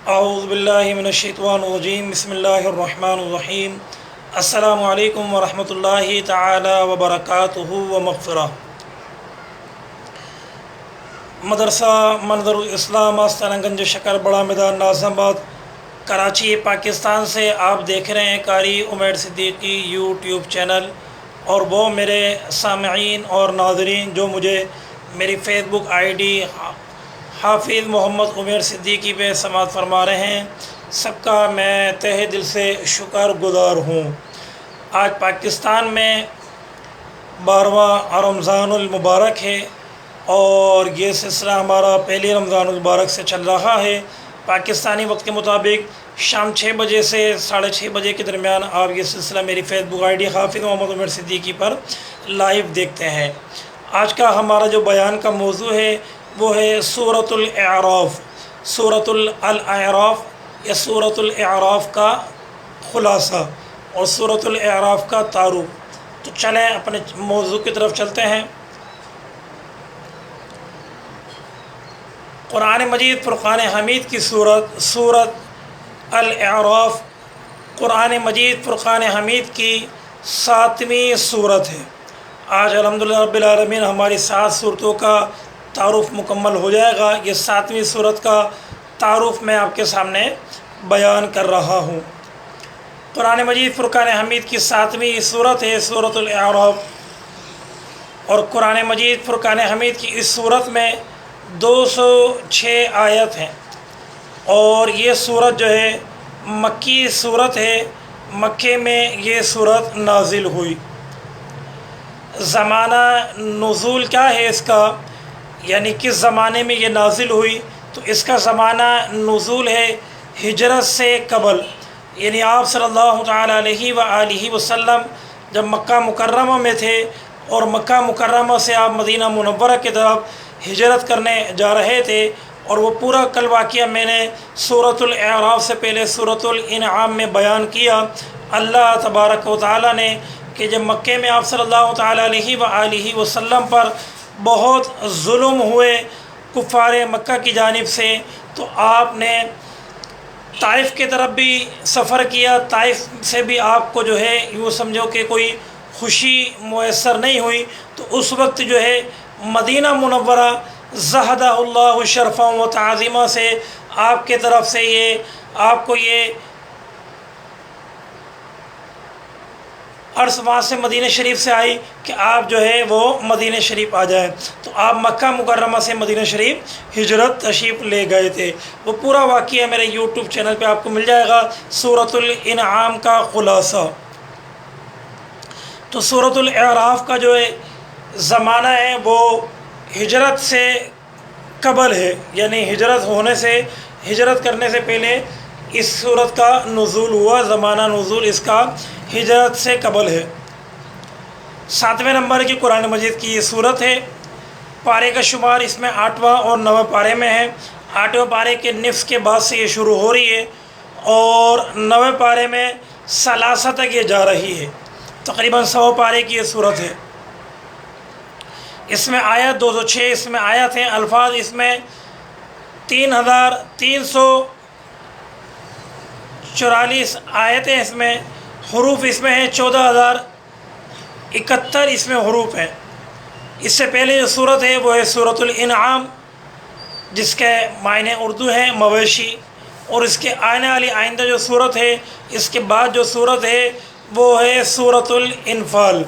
اعوذ باللہ من الشیطان الرجیم بسم اللہ الرحمن الرحیم السلام علیکم ورحمۃ اللہ تعالی وبرکاتہ و مغفرہ۔ مدرسہ منظر الاسلام آستانہ گنج شکر بڑا میدان ناظم آباد کراچی پاکستان سے آپ دیکھ رہے ہیں قاری عمیر صدیقی یوٹیوب چینل، اور وہ میرے سامعین اور ناظرین جو مجھے میری فیس بک آئی ڈی حافظ محمد عمیر صدیقی پہ سماعت فرما رہے ہیں، سب کا میں تہہ دل سے شکر گزار ہوں۔ آج پاکستان میں 12واں رمضان المبارک ہے، اور یہ سلسلہ ہمارا پہلی رمضان المبارک سے چل رہا ہے۔ پاکستانی وقت کے مطابق شام 6 بجے سے 6:30 بجے کے درمیان آپ یہ سلسلہ میری فیس بک آئی ڈی حافظ محمد عمیر صدیقی پر لائیو دیکھتے ہیں۔ آج کا ہمارا جو بیان کا موضوع ہے وہ ہے سورۃ الاعراف۔ سورۃ الاعراف یا سورۃ الاعراف کا خلاصہ اور سورۃ الاعراف کا تعارف۔ تو چلیں اپنے موضوع کی طرف چلتے ہیں۔ قرآن مجید فرقان حمید کی سورۃ الاعراف قرآن مجید فرقان حمید کی 7ویں سورت ہے۔ آج الحمدللہ رب العالمین ہماری 7 سورتوں کا تعارف مکمل ہو جائے گا۔ یہ 7ویں سورت کا تعارف میں آپ کے سامنے بیان کر رہا ہوں۔ قرآن مجید فرقان حمید کی 7ویں سورت ہے سورۃ الاعراف، اور قرآن مجید فرقان حمید کی اس سورت میں 206 آیت ہیں، اور یہ سورت جو ہے مکی سورت ہے۔ مکے میں یہ سورت نازل ہوئی۔ زمانہ نزول کیا ہے اس کا، یعنی کس زمانے میں یہ نازل ہوئی، تو اس کا زمانہ نزول ہے ہجرت سے قبل، یعنی آپ صلی اللہ تعالیٰ علیہ وآلہ وسلم جب مکہ مکرمہ میں تھے، اور مکہ مکرمہ سے آپ مدینہ منورہ کی طرف ہجرت کرنے جا رہے تھے۔ اور وہ پورا کل واقعہ میں نے سورۃ الاعراف سے پہلے سورۃ الانعام میں بیان کیا۔ اللہ تبارک و تعالیٰ نے کہ جب مکے میں آپ صلی اللہ تعالیٰ علیہ وآلہ وسلم پر بہت ظلم ہوئے کفار مکہ کی جانب سے، تو آپ نے طائف کی طرف بھی سفر کیا۔ طائف سے بھی آپ کو جو ہے یوں سمجھو کہ کوئی خوشی میسر نہیں ہوئی، تو اس وقت جو ہے مدینہ منورہ زہدہ اللہ شرفا و تعظیمہ سے آپ کے طرف سے آپ کو یہ عرض وہاں سے مدینہ شریف سے آئی کہ آپ جو ہے وہ مدینہ شریف آ جائیں، تو آپ مکہ مکرمہ سے مدینہ شریف ہجرت تشریف لے گئے تھے۔ وہ پورا واقعہ میرے یوٹیوب چینل پہ آپ کو مل جائے گا، سورۃ الانعام کا خلاصہ۔ تو سورۃ الاعراف کا جو ہے زمانہ ہے وہ ہجرت سے قبل ہے، یعنی ہجرت کرنے سے پہلے اس سورت کا نزول ہوا۔ زمانہ نزول اس کا ہجرت سے قبل ہے۔ 7ویں نمبر کی قرآن مجید کی یہ سورت ہے۔ پارے کا شمار اس میں 8واں اور 9واں پارے میں ہے۔ 8ویں پارے کے نصف کے بعد سے یہ شروع ہو رہی ہے، اور 9ویں پارے میں ثلاثہ تک یہ جا رہی ہے۔ تقریباً 100 پارے کی یہ سورت ہے۔ اس میں آیت 206 اس میں آیت ہیں، الفاظ اس میں 3344 آیتیں اس میں، حروف اس میں ہیں 14071 اس میں حروف ہیں۔ اس سے پہلے جو صورت ہے وہ ہے سورۃ الانعام، جس کے معنی اردو ہیں مویشی، اور اس کے آنے والی آئندہ جو صورت ہے، اس کے بعد جو صورت ہے وہ ہے سورۃ الانفال۔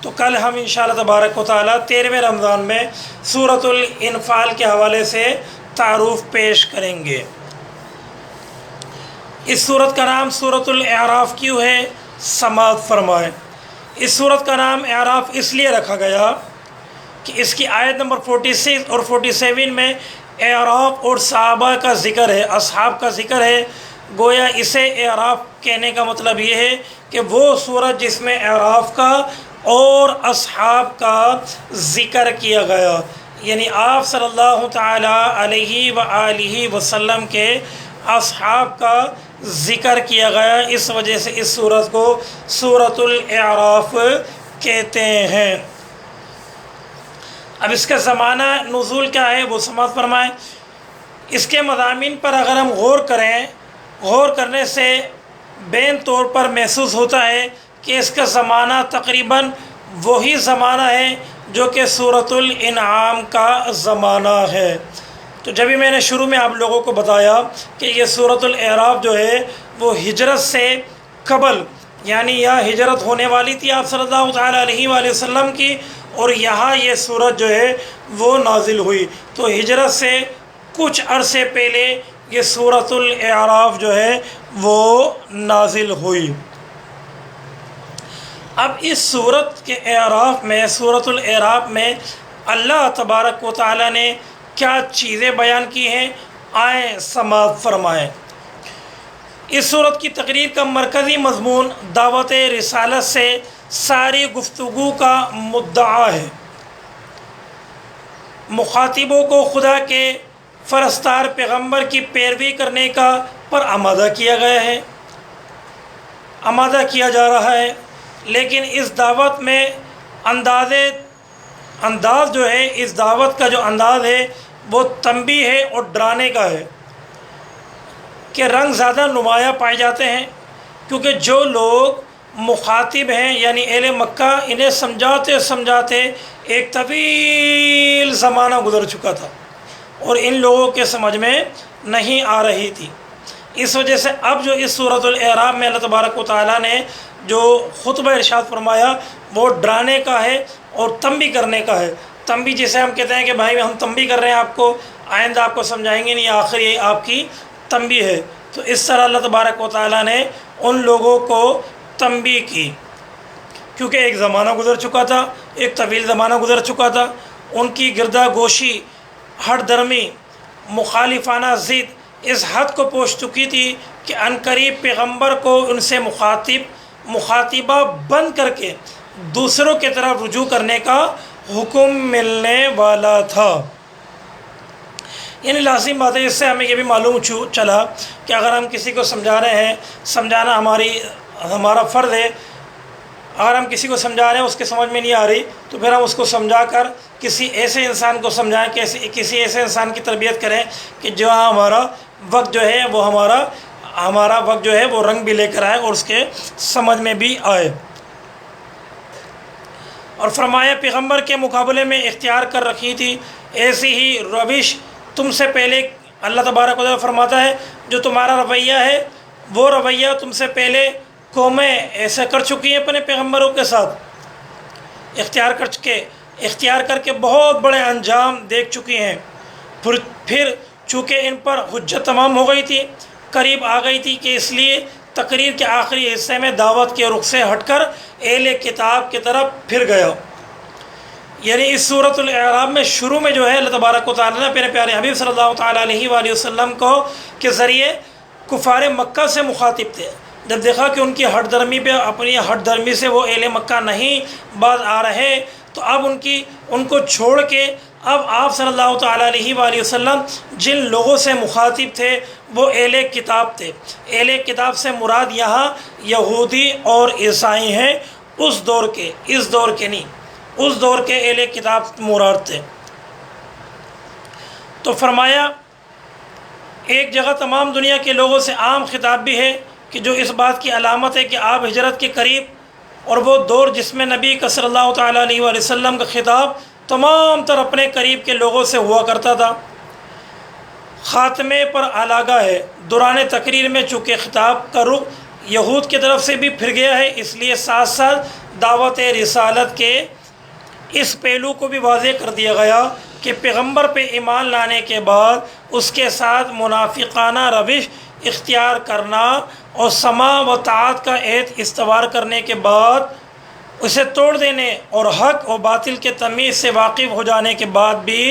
تو کل ہم انشاءاللہ تبارک و تعالیٰ 13ویں رمضان میں سورۃ الانفال کے حوالے سے تعارف پیش کریں گے۔ اس سورت کا نام سورۃ الاعراف کیوں ہے، سماعت فرمائیں۔ اس سورت کا نام اعراف اس لیے رکھا گیا کہ اس کی آیت نمبر 46 اور 47 میں اعراف اور صحابہ کا ذکر ہے، اصحاب کا ذکر ہے۔ گویا اسے اعراف کہنے کا مطلب یہ ہے کہ وہ سورت جس میں اعراف کا اور اصحاب کا ذکر کیا گیا، یعنی آپ صلی اللہ تعالیٰ علیہ وآلہ وسلم کے اصحاب کا ذکر کیا گیا، اس وجہ سے اس سورت کو سورۃ الاعراف کہتے ہیں۔ اب اس کا زمانہ نزول کیا ہے وہ سماعت فرمائیں۔ اس کے مضامین پر اگر ہم غور کریں، غور کرنے سے بین طور پر محسوس ہوتا ہے کہ اس کا زمانہ تقریباً وہی زمانہ ہے جو کہ سورۃ الانعام کا زمانہ ہے۔ تو جبھی میں نے شروع میں آپ لوگوں کو بتایا کہ یہ سورۃ الاعراف جو ہے وہ ہجرت سے قبل، یعنی یہ ہجرت ہونے والی تھی آپ صلی اللہ تعالیٰ علیہ وآلہ وسلم کی، اور یہاں یہ سورت جو ہے وہ نازل ہوئی، تو ہجرت سے کچھ عرصے پہلے یہ سورۃ الاعراف جو ہے وہ نازل ہوئی۔ اب اس سورت کے اعراف میں، سورۃ الاعراف میں اللہ تبارک و تعالیٰ نے کیا چیزیں بیان کی ہیں، آئیں سماعت فرمائیں۔ اس سورت کی تقریر کا مرکزی مضمون دعوت رسالت سے ساری گفتگو کا مدعا ہے۔ مخاطبوں کو خدا کے فرستار پیغمبر کی پیروی کرنے کا پر آمادہ کیا گیا ہے، آمادہ کیا جا رہا ہے، لیکن اس دعوت میں انداز جو ہے، اس دعوت کا جو انداز ہے وہ تنبیہ ہے اور ڈرانے کا ہے، کہ رنگ زیادہ نمایاں پائے جاتے ہیں، کیونکہ جو لوگ مخاطب ہیں یعنی اہل مکہ، انہیں سمجھاتے سمجھاتے ایک طویل زمانہ گزر چکا تھا اور ان لوگوں کے سمجھ میں نہیں آ رہی تھی۔ اس وجہ سے اب جو اس سورۃ الاعراف میں اللہ تبارک و تعالیٰ نے جو خطبہ ارشاد فرمایا وہ ڈرانے کا ہے اور تنبیہ کرنے کا ہے۔ تنبیہ جسے ہم کہتے ہیں کہ بھائی ہم تنبیہ کر رہے ہیں آپ کو، آئندہ آپ کو سمجھائیں گے نہیں، آخر یہ آپ کی تنبیہ ہے۔ تو اس طرح اللہ تبارک و تعالیٰ نے ان لوگوں کو تنبیہ کی، کیونکہ ایک زمانہ گزر چکا تھا، ایک طویل زمانہ گزر چکا تھا، ان کی گردہ گوشی، ہٹ درمی، مخالفانہ ضد اس حد کو پہنچ چکی تھی کہ عنقریب پیغمبر کو ان سے مخاطبہ بند کر کے دوسروں کی طرف رجوع کرنے کا حکم ملنے والا تھا۔ یعنی لازم بات ہے، اس سے ہمیں یہ بھی معلوم چلا کہ اگر ہم کسی کو سمجھا رہے ہیں، سمجھانا ہمارا فرض ہے۔ اگر ہم کسی کو سمجھا رہے ہیں، اس کے سمجھ میں نہیں آ رہی، تو پھر ہم اس کو سمجھا کر کسی ایسے انسان کو سمجھائیں، کسی ایسے انسان کی تربیت کریں کہ جو ہمارا وقت جو ہے وہ ہمارا وقت جو ہے وہ رنگ بھی لے کر آئے اور اس کے سمجھ میں بھی آئے۔ اور فرمایا پیغمبر کے مقابلے میں اختیار کر رکھی تھی ایسی ہی روش تم سے پہلے، اللہ تبارک و تعالیٰ فرماتا ہے جو تمہارا رویہ ہے وہ رویہ تم سے پہلے قومیں ایسا کر چکی ہیں اپنے پیغمبروں کے ساتھ، اختیار کر کے بہت بڑے انجام دیکھ چکی ہیں۔ پھر چونکہ ان پر حجت تمام ہو گئی تھی، قریب آ گئی تھی، کہ اس لیے تقریر کے آخری حصے میں دعوت کے رخ سے ہٹ کر اہل کتاب کی طرف پھر گیا۔ یعنی اس سورۃ الاعراف میں شروع میں جو ہے اللہ تبارک و تعالیٰ نے اپنے پیارے حبیب صلی اللہ تعالیٰ علیہ وآلہ وسلم کو کے ذریعے کفار مکہ سے مخاطب تھے۔ جب دیکھا کہ ان کی ہٹ درمی پہ، اپنی ہٹ درمی سے وہ اہل مکہ نہیں باز آ رہے، تو اب ان کو چھوڑ کے اب آپ صلی اللہ تعالیٰ علیہ وآلہ وسلم جن لوگوں سے مخاطب تھے وہ اہل کتاب تھے۔ اہل کتاب سے مراد یہاں یہودی اور عیسائی ہیں، اس دور کے نہیں، اس دور کے اہل کتاب مراد تھے۔ تو فرمایا ایک جگہ تمام دنیا کے لوگوں سے عام خطاب بھی ہے کہ جو اس بات کی علامت ہے کہ آپ ہجرت کے قریب، اور وہ دور جس میں نبی کا صلی اللہ تعالیٰ علیہ وآلہ وسلم کا خطاب تمام تر اپنے قریب کے لوگوں سے ہوا کرتا تھا۔ خاتمے پر علاقہ ہے، دوران تقریر میں چونکہ خطاب کا رخ یہود کی طرف سے بھی پھر گیا ہے، اس لیے ساتھ ساتھ دعوت رسالت کے اس پہلو کو بھی واضح کر دیا گیا کہ پیغمبر پہ ایمان لانے کے بعد اس کے ساتھ منافقانہ روش اختیار کرنا اور سماع و طاعت کا عہد استوار کرنے کے بعد اسے توڑ دینے اور حق و باطل کے تمیز سے واقف ہو جانے کے بعد بھی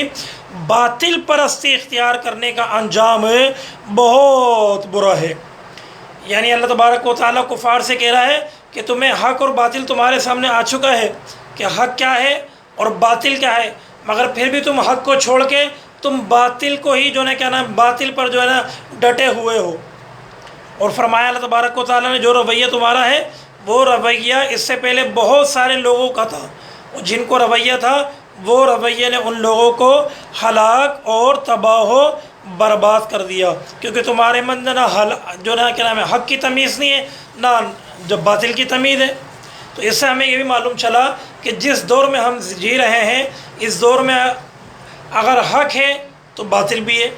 باطل پرستی اختیار کرنے کا انجام بہت برا ہے۔ یعنی اللہ تبارک و تعالیٰ کفار سے کہہ رہا ہے کہ تمہیں حق اور باطل تمہارے سامنے آ چکا ہے کہ حق کیا ہے اور باطل کیا ہے، مگر پھر بھی تم حق کو چھوڑ کے تم باطل کو ہی باطل پر ڈٹے ہوئے ہو۔ اور فرمایا اللہ تبارک و تعالیٰ نے جو رویہ تمہارا ہے وہ رویہ اس سے پہلے بہت سارے لوگوں کا تھا، جن کو رویہ تھا وہ رویہ نے ان لوگوں کو ہلاک اور تباہ و برباد کر دیا، کیونکہ تمہارے من نہ جو نا کیا نام ہے حق کی تمیز نہیں ہے، نہ جب باطل کی تمیز ہے۔ تو اس سے ہمیں یہ بھی معلوم چلا کہ جس دور میں ہم جی رہے ہیں اس دور میں اگر حق ہے تو باطل بھی ہے،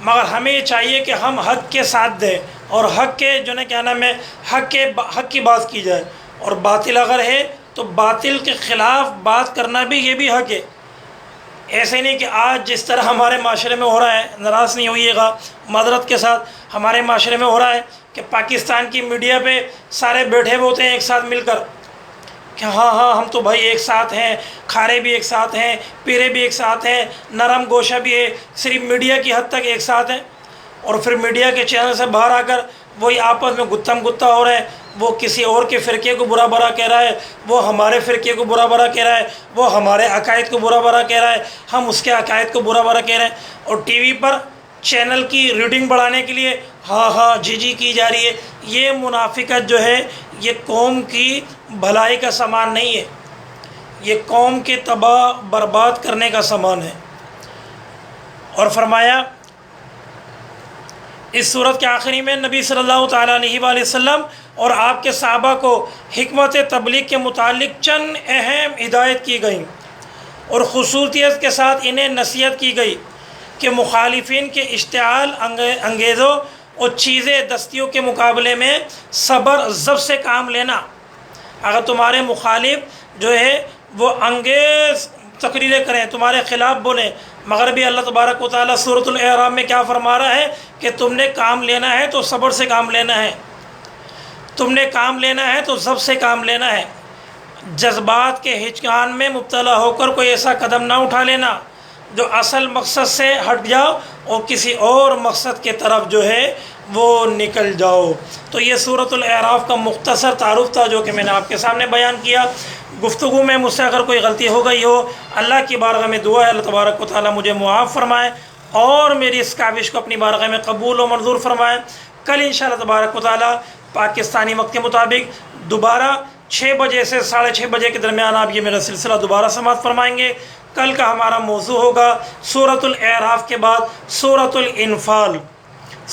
مگر ہمیں یہ چاہیے کہ ہم حق کے ساتھ دیں اور حق کے جو نا کیا نام ہے حق کی بات کی جائے، اور باطل اگر ہے تو باطل کے خلاف بات کرنا بھی یہ بھی حق ہے۔ ایسے نہیں کہ آج جس طرح ہمارے معاشرے میں ہو رہا ہے، ناراض نہیں ہوئیے گا معذرت کے ساتھ، ہمارے معاشرے میں ہو رہا ہے کہ پاکستان کی میڈیا پہ سارے بیٹھے ہوئے ہوتے ہیں ایک ساتھ مل کر کہ ہاں ہاں ہم تو بھائی ایک ساتھ ہیں، کھارے بھی ایک ساتھ ہیں، پیرے بھی ایک ساتھ ہیں، نرم گوشہ بھی ہے، صرف میڈیا کی حد تک ایک ساتھ ہیں، اور پھر میڈیا کے چینل سے باہر آ کر وہی آپس میں گتھم گتھا ہو رہے ہیں، وہ کسی اور کے فرقے کو برا بھلا کہہ رہا ہے، وہ ہمارے فرقے کو برا بھلا کہہ رہا ہے، وہ ہمارے عقائد کو برا بھلا کہہ رہا ہے، ہم اس کے عقائد کو برا بھلا کہہ رہے ہیں، اور ٹی وی پر چینل کی ریڈنگ بڑھانے کے لیے ہاں ہاں جی جی کی جا رہی ہے۔ یہ منافقت جو ہے یہ قوم کی بھلائی کا سامان نہیں ہے، یہ قوم کے تباہ برباد کرنے کا سامان ہے۔ اور فرمایا اس صورت کے آخری میں نبی صلی اللہ تعالیٰ علیہ وآلہ وسلم اور آپ کے صحابہ کو حکمت تبلیغ کے متعلق چند اہم ہدایت کی گئیں، اور خصوصیت کے ساتھ انہیں نصیحت کی گئی کہ مخالفین کے اشتعال انگیزوں اور چیزیں دستیوں کے مقابلے میں صبر ضبط سے کام لینا۔ اگر تمہارے مخالف جو ہے وہ انگیز تقریریں کریں، تمہارے خلاف بولیں، مگر بھی اللہ تبارک و تعالیٰ سورۃ الاعراف میں کیا فرما رہا ہے کہ تم نے کام لینا ہے تو صبر سے کام لینا ہے، تم نے کام لینا ہے تو ضبط سے کام لینا ہے، جذبات کے ہچکان میں مبتلا ہو کر کوئی ایسا قدم نہ اٹھا لینا جو اصل مقصد سے ہٹ جاؤ اور کسی اور مقصد کے طرف جو ہے وہ نکل جاؤ۔ تو یہ سورۃ الاعراف کا مختصر تعارف تھا جو کہ میں نے آپ کے سامنے بیان کیا۔ گفتگو میں مجھ سے اگر کوئی غلطی ہو گئی ہو، اللہ کی بارگاہ میں دعا ہے اللہ تبارک و تعالیٰ مجھے معاف فرمائے اور میری اس کاوش کو اپنی بارگاہ میں قبول و منظور فرمائے۔ کل انشاءاللہ تبارک و تعالیٰ پاکستانی وقت کے مطابق دوبارہ 6 بجے سے 6:30 بجے کے درمیان آپ یہ میرا سلسلہ دوبارہ سماعت فرمائیں گے۔ کل کا ہمارا موضوع ہوگا سورۃ الاعراف کے بعد سورۃ الانفال۔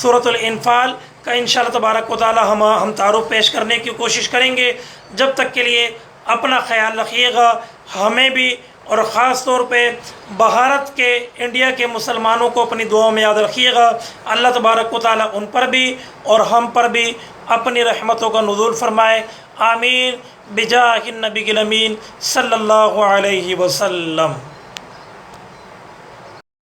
سورۃ الانفال کا انشاءاللہ تبارک و تعالیٰ ہم تعارف پیش کرنے کی کوشش کریں گے۔ جب تک کے لیے اپنا خیال رکھیے گا، ہمیں بھی اور خاص طور پہ بھارت کے انڈیا کے مسلمانوں کو اپنی دعاؤں میں یاد رکھیے گا۔ اللہ تبارک و تعالیٰ ان پر بھی اور ہم پر بھی اپنی رحمتوں کا نزول فرمائے، آمین بجاہ النبی الامین صلی اللہ علیہ وسلم۔